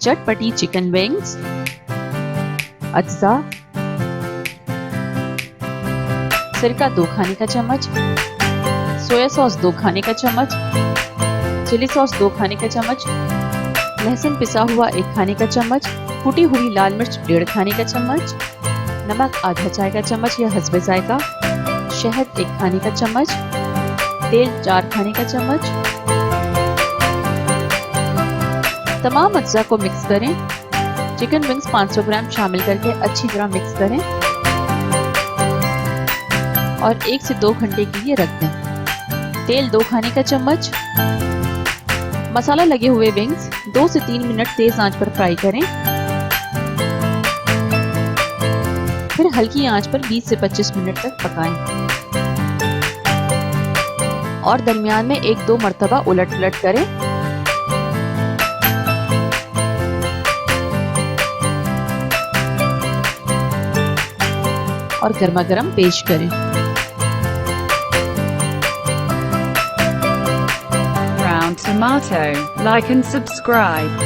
चटपटी chicken wings, अज्जा, सिरका 2 खाने का चम्मच, सोया सॉस 2 खाने का चम्मच, चिली सॉस 2 खाने का चम्मच, लहसुन पिसा हुआ 1 खाने का चम्मच, कुटी हुई लाल मिर्च 1.5 खाने का चम्मच, नमक आधा चाय का चम्मच या हस्बे जायका, शहद 1 खाने का चम्मच, तेल 4 खाने का चम्मच। तमाम अज्जा को मिक्स करें। चिकन विंग्स 500 ग्राम शामिल करके अच्छी तरह मिक्स करें और 1 से 2 घंटे के लिए रख दें। तेल 2 खाने का चम्मच। मसाला लगे हुए विंग्स 2 से 3 मिनट तेज आंच पर फ्राई करें, फिर हल्की आंच पर 20 से 25 मिनट तक पकाएं और दरमियान में 1-2 मर्तबा उलट पलट करें। और गर्मा गर्म पेश करें। Brown tomato, like and subscribe.